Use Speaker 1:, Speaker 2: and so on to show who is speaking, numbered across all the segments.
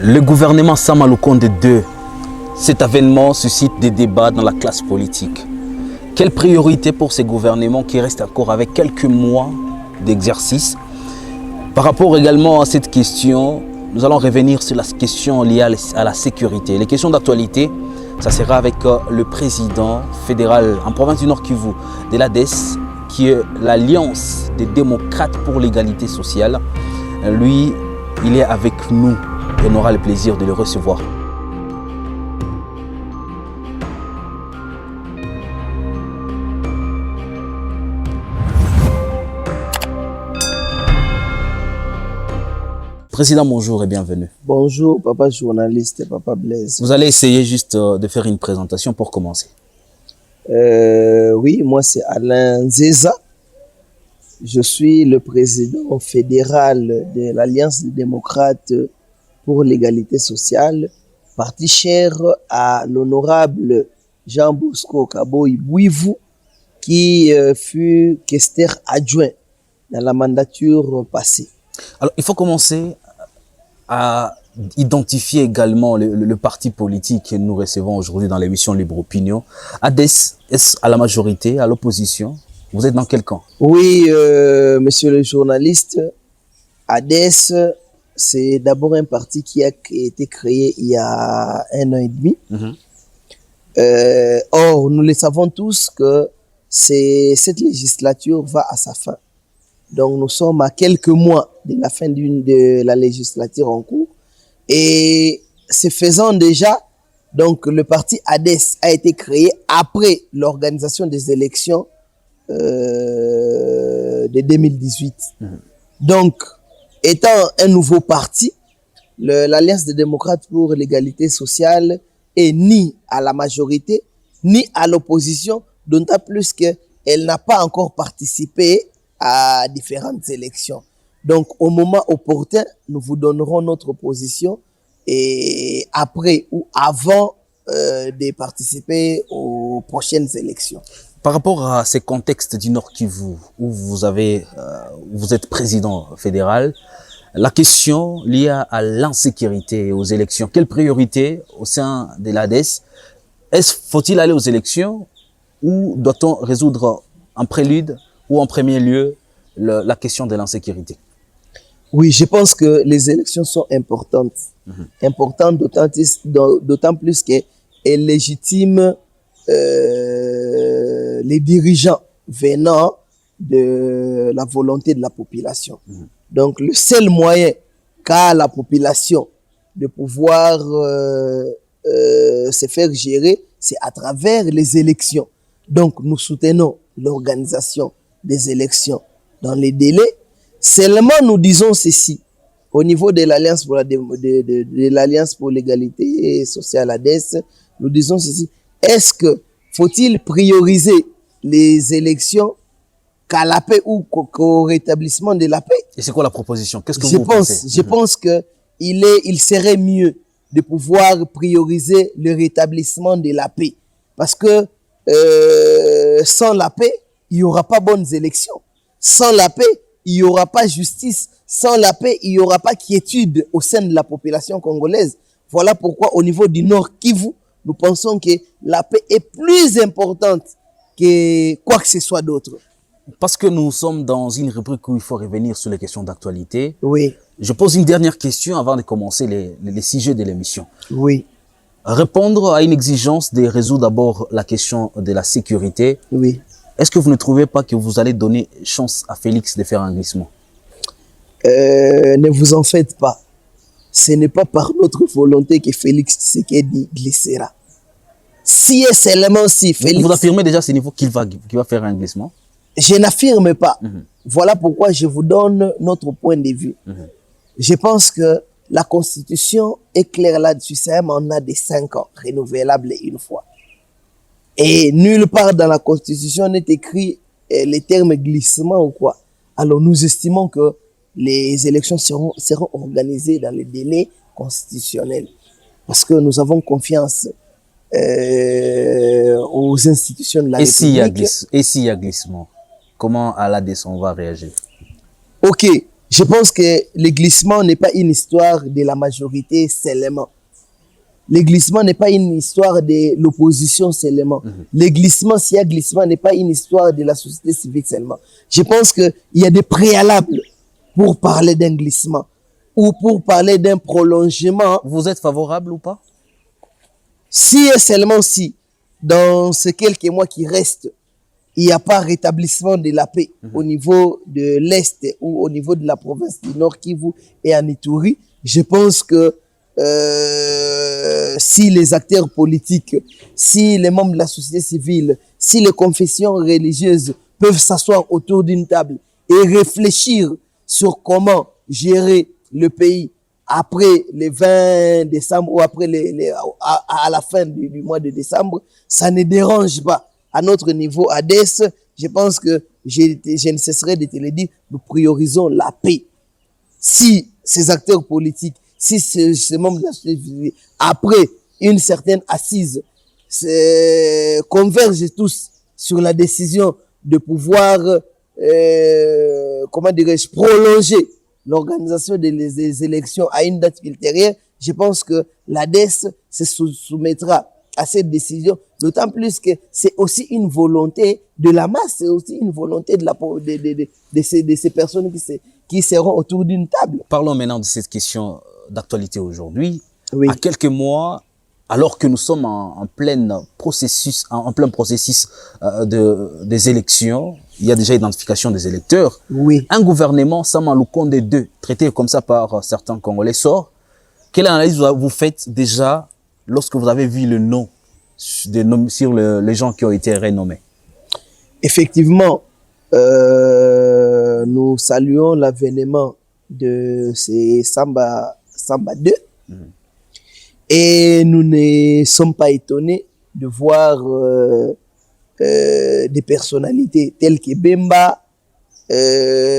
Speaker 1: Le gouvernement Sama Lukonde II, cet avènement suscite des débats dans la classe politique. Quelle priorité pour ces gouvernements qui restent encore avec quelques mois d'exercice? Par rapport également à cette question, nous allons revenir sur la question liée à la sécurité. Les questions d'actualité, ça sera avec le président fédéral en province du Nord Kivu de l'ADES, qui est l'Alliance des démocrates pour l'égalité sociale. Lui, il est avec nous et on aura le plaisir de le recevoir. Président, bonjour et bienvenue.
Speaker 2: Bonjour, papa journaliste et papa Blaise.
Speaker 1: Vous allez essayer juste de faire une présentation pour commencer.
Speaker 2: Oui, moi c'est Alain Zeza. Je suis le président fédéral de l'Alliance des démocrates pour l'égalité sociale, parti cher à l'honorable Jean Bosco Kaboy Bouivou, qui fut questeur adjoint dans la mandature passée.
Speaker 1: Alors, il faut commencer à identifier également le parti politique que nous recevons aujourd'hui dans l'émission Libre Opinion. ADES, est-ce à la majorité, à l'opposition? Vous êtes dans quel camp?
Speaker 2: Oui, monsieur le journaliste, ADES, c'est d'abord un parti qui a été créé il y a 1 an et demi. Or, nous le savons tous que cette législature va à sa fin. Donc, nous sommes à quelques mois de la fin de la législature en cours. Et ce faisant déjà, donc le parti ADES a été créé après l'organisation des élections de 2018. Donc, étant un nouveau parti, l'Alliance des démocrates pour l'égalité sociale est ni à la majorité, ni à l'opposition, d'autant plus qu'elle n'a pas encore participé à différentes élections. Donc, au moment opportun, nous vous donnerons notre position et après ou avant de participer aux prochaines élections.
Speaker 1: Par rapport à ces contextes du Nord Kivu, où vous êtes président fédéral, la question liée à l'insécurité et aux élections, quelle priorité au sein de l'ADES? Faut-il aller aux élections ou doit-on résoudre en prélude ou en premier lieu la question de l'insécurité?
Speaker 2: Oui, je pense que les élections sont importantes. Importantes d'autant plus qu'elles légitiment les dirigeants venant de la volonté de la population. Donc, le seul moyen qu'a la population de pouvoir se faire gérer, c'est à travers les élections. Donc, nous soutenons l'organisation des élections dans les délais. Seulement, nous disons ceci. Au niveau de l'Alliance pour l'égalité sociale ADES, nous disons ceci. Est-ce que faut-il prioriser les élections qu'à la paix ou qu'au rétablissement de la paix?
Speaker 1: Et c'est quoi la proposition? Qu'est-ce que vous pensez?
Speaker 2: Je pense que il serait mieux de pouvoir prioriser le rétablissement de la paix. Parce que sans la paix, il n'y aura pas bonnes élections. Sans la paix, il n'y aura pas justice. Sans la paix, il n'y aura pas quiétude au sein de la population congolaise. Voilà pourquoi au niveau du Nord Kivu, nous pensons que la paix est plus importante que quoi que ce soit d'autre.
Speaker 1: Parce que nous sommes dans une rubrique où il faut revenir sur les questions d'actualité.
Speaker 2: Oui.
Speaker 1: Je pose une dernière question avant de commencer les sujets de l'émission.
Speaker 2: Oui.
Speaker 1: Répondre à une exigence de résoudre d'abord la question de la sécurité.
Speaker 2: Oui.
Speaker 1: Est-ce que vous ne trouvez pas que vous allez donner chance à Félix de faire un glissement?
Speaker 2: Ne vous en faites pas. Ce n'est pas par notre volonté que Félix Tshisekedi glissera. Si et seulement si Félix...
Speaker 1: Vous affirmez déjà à ce niveau qu'il va faire un glissement?
Speaker 2: Je n'affirme pas. Voilà pourquoi je vous donne notre point de vue. Je pense que la Constitution est claire là-dessus. C'est un mandat de 5 ans, renouvelable une fois. Et nulle part dans la Constitution n'est écrit les termes glissement ou quoi. Alors nous estimons que les élections seront organisées dans les délais constitutionnels. Parce que nous avons confiance aux institutions de la République.
Speaker 1: Et s'il y a glissement, comment à l'ADES on va réagir?
Speaker 2: Ok, Je pense que le glissement n'est pas une histoire de la majorité seulement. Le glissement n'est pas une histoire de l'opposition seulement. Le glissement, s'il y a glissement, n'est pas une histoire de la société civile seulement. Je pense qu'il y a des préalables pour parler d'un glissement ou pour parler d'un prolongement.
Speaker 1: Vous êtes favorable ou pas?
Speaker 2: Si et seulement si, dans ces quelques mois qui restent, il n'y a pas rétablissement de la paix au niveau de l'Est ou au niveau de la province du Nord Kivu et en Ituri, je pense que si les acteurs politiques, si les membres de la société civile, si les confessions religieuses peuvent s'asseoir autour d'une table et réfléchir sur comment gérer le pays après le 20 décembre ou après à la fin du mois de décembre, ça ne dérange pas. À notre niveau, à DES, je pense que je ne cesserai de te le dire, nous priorisons la paix. Si ces acteurs politiques, si ces membres de la société civile, après une certaine assise, convergent tous sur la décision de pouvoir, comment dirais-je, prolonger l'organisation des élections à une date ultérieure, je pense que l'ADES se soumettra à cette décision, d'autant plus que c'est aussi une volonté de la masse, c'est aussi une volonté de ces personnes qui seront autour d'une table.
Speaker 1: Parlons maintenant de cette question d'actualité aujourd'hui.
Speaker 2: Oui.
Speaker 1: À quelques mois, alors que nous sommes en plein processus des élections, il y a déjà identification des électeurs.
Speaker 2: Oui.
Speaker 1: Un gouvernement, Sama Lukonde 2, traité comme ça par certains Congolais, sort. Quelle analyse vous faites déjà lorsque vous avez vu le nom sur les gens qui ont été renommés?
Speaker 2: Effectivement, nous saluons l'avènement de ces Samba 2. Et nous ne sommes pas étonnés de voir des personnalités telles que Bemba,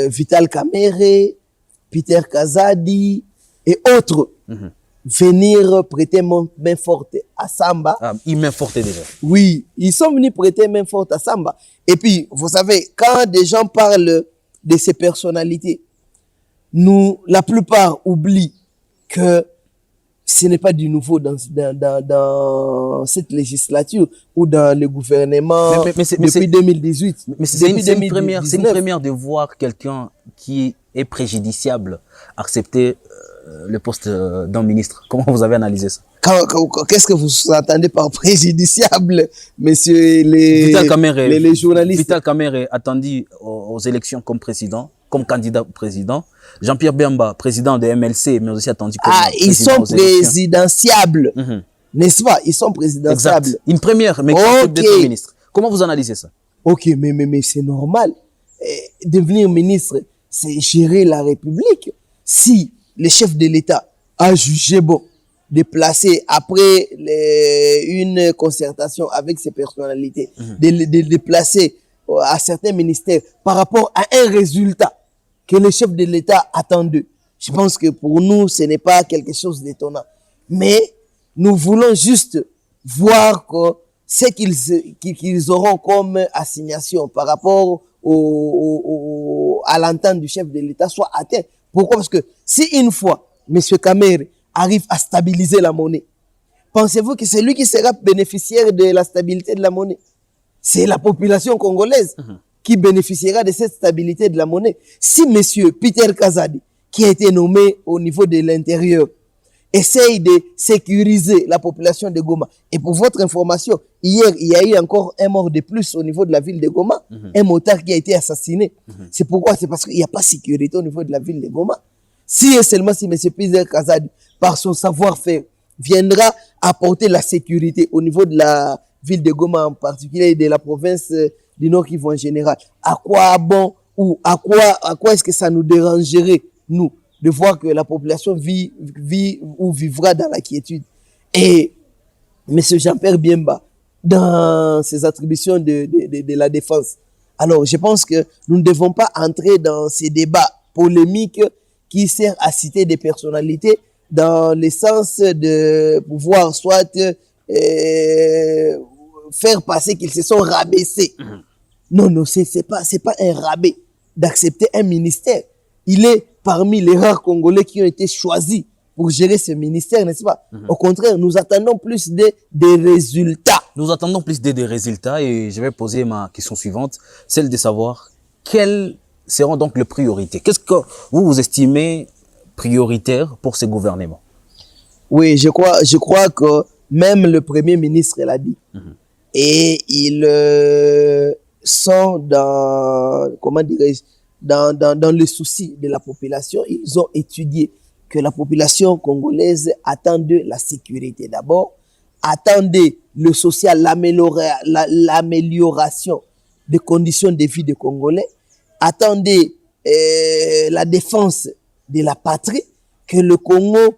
Speaker 2: Vital Kamerhe, Peter Kazadi et autres venir prêter main forte à Samba.
Speaker 1: Ah, ils main forte déjà.
Speaker 2: Oui, ils sont venus prêter main forte à Samba. Et puis, vous savez, quand des gens parlent de ces personnalités, la plupart oublient que ce n'est pas du nouveau dans cette législature ou dans le gouvernement depuis 2018.
Speaker 1: Mais c'est une première de voir quelqu'un qui est préjudiciable accepter le poste d'un ministre. Comment vous avez analysé ça?
Speaker 2: Qu'est-ce que vous entendez par préjudiciable, messieurs les journalistes?
Speaker 1: Vital Kamerhe attendu aux élections comme président, comme candidat au président. Jean-Pierre Bemba, président de MLC, mais aussi attendu comme
Speaker 2: ils sont présidentiables, n'est-ce pas? Ils sont présidentiables.
Speaker 1: Exact. Une première, mais d'être ministre. Comment vous analysez ça?
Speaker 2: Ok, mais c'est normal. Devenir ministre, c'est gérer la République. Si le chef de l'État a jugé bon de placer, après une concertation avec ces personnalités, de placer à certains ministères par rapport à un résultat que le chef de l'État attend d'eux. Je pense que pour nous, ce n'est pas quelque chose d'étonnant. Mais nous voulons juste voir que ce qu'ils auront comme assignation par rapport à l'entente du chef de l'État soit atteint. Pourquoi? Parce que si une fois, M. Kamerhe arrive à stabiliser la monnaie, pensez-vous que c'est lui qui sera bénéficiaire de la stabilité de la monnaie? C'est la population congolaise qui bénéficiera de cette stabilité de la monnaie. Si M. Peter Kazadi, qui a été nommé au niveau de l'intérieur, essaye de sécuriser la population de Goma, et pour votre information, hier, il y a eu encore un mort de plus au niveau de la ville de Goma, un motard qui a été assassiné. C'est pourquoi? C'est parce qu'il n'y a pas de sécurité au niveau de la ville de Goma. Si et seulement si M. Peter Kazadi, par son savoir-faire, viendra apporter la sécurité au niveau de la ville de Goma en particulier et de la province du Nord Kivu en général, à quoi bon ou à quoi est-ce que ça nous dérangerait, nous, de voir que la population vit ou vivra dans la quiétude? Et M. Jean-Pierre Bemba, dans ses attributions de la défense, alors je pense que nous ne devons pas entrer dans ces débats polémiques qui servent à citer des personnalités dans le sens de pouvoir soit faire passer qu'ils se sont rabaissés. Non, c'est pas un rabais d'accepter un ministère. Il est parmi les rares Congolais qui ont été choisis pour gérer ce ministère, n'est-ce pas? Au contraire, nous attendons plus des résultats.
Speaker 1: Nous attendons plus des résultats et je vais poser ma question suivante, celle de savoir quelles seront donc les priorités. Qu'est-ce que vous estimez prioritaire pour ce gouvernement?
Speaker 2: Oui, je crois que même le Premier ministre l'a dit. Et ils sont dans, comment dirais-je, dans le souci de la population. Ils ont étudié que la population congolaise attendait la sécurité d'abord, attendait le social, l'amélioration des conditions de vie des Congolais, attendait la défense de la patrie, que le Congo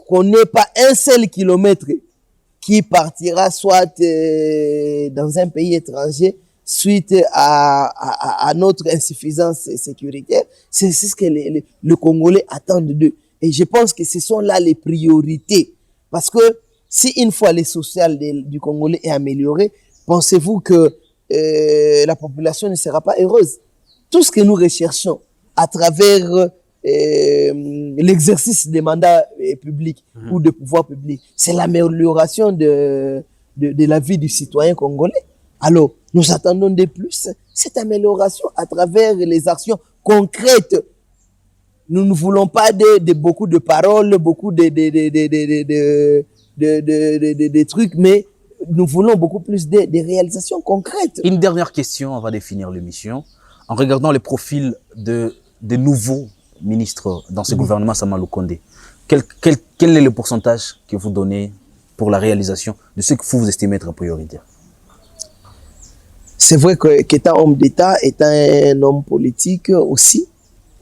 Speaker 2: qu'on n'ait pas un seul kilomètre qui partira soit dans un pays étranger suite à notre insuffisance sécuritaire. C'est ce que le Congolais attendent d'eux. Et je pense que ce sont là les priorités. Parce que si une fois le social du Congolais est amélioré, pensez-vous que la population ne sera pas heureuse? Tout ce que nous recherchons à travers l'exercice des mandats publics ou de pouvoir public, c'est l'amélioration de la vie du citoyen congolais. Alors, nous attendons de plus cette amélioration à travers les actions concrètes. Nous ne voulons pas de beaucoup de paroles, beaucoup de trucs, mais nous voulons beaucoup plus de réalisations concrètes.
Speaker 1: Une dernière question avant de finir l'émission. En regardant les profils de nouveaux ministres dans ce gouvernement Sama Lukonde, quel est le pourcentage que vous donnez pour la réalisation de ce que vous estimez être prioritaire?
Speaker 2: C'est vrai qu'étant homme d'État, étant un homme politique aussi,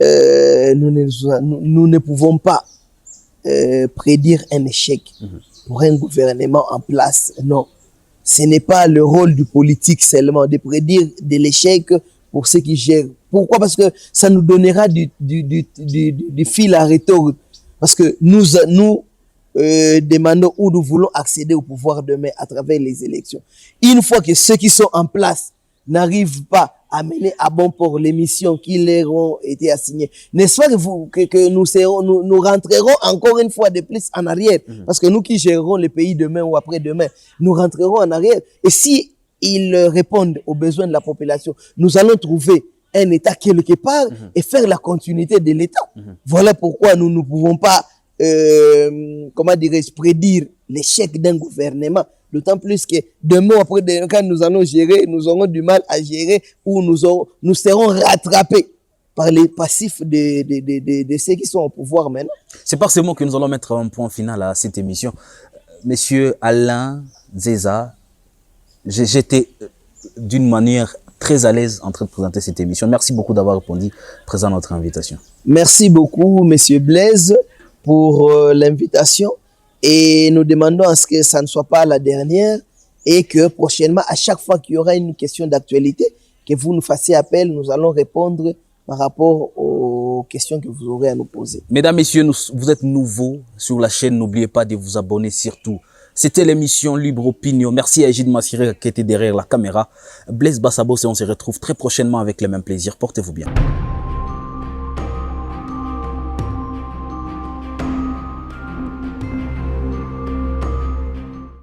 Speaker 2: nous ne pouvons pas prédire un échec pour un gouvernement en place. Non, ce n'est pas le rôle du politique seulement de prédire de l'échec pour ceux qui gèrent. Pourquoi? Parce que ça nous donnera du fil à retordre. Parce que nous demandons où nous voulons accéder au pouvoir demain à travers les élections. Une fois que ceux qui sont en place n'arrivent pas à mener à bon port les missions qui leur ont été assignées, n'est-ce pas que nous rentrerons encore une fois de plus en arrière? Parce que nous qui gérerons le pays demain ou après-demain, nous rentrerons en arrière. Et si ils répondent aux besoins de la population, nous allons trouver un État quelque part et faire la continuité de l'État. Voilà pourquoi nous ne pouvons pas comment dirais-je, prédire l'échec d'un gouvernement. D'autant plus que demain, après, quand nous allons gérer, nous aurons du mal à gérer ou nous serons rattrapés par les passifs de ceux qui sont au pouvoir maintenant.
Speaker 1: C'est par ce mot que nous allons mettre un point final à cette émission. Monsieur Alain Nzeza, j'étais d'une manière très à l'aise en train de présenter cette émission. Merci beaucoup d'avoir répondu présent à notre invitation.
Speaker 2: Merci beaucoup, Monsieur Blaise, pour l'invitation. Et nous demandons à ce que ça ne soit pas la dernière et que prochainement, à chaque fois qu'il y aura une question d'actualité, que vous nous fassiez appel, nous allons répondre par rapport aux questions que vous aurez à nous poser.
Speaker 1: Mesdames, Messieurs, vous êtes nouveaux sur la chaîne. N'oubliez pas de vous abonner surtout. C'était l'émission Libre Opinion. Merci à Egide Massiré qui était derrière la caméra. Blaise Bassabos et on se retrouve très prochainement avec le même plaisir. Portez-vous bien.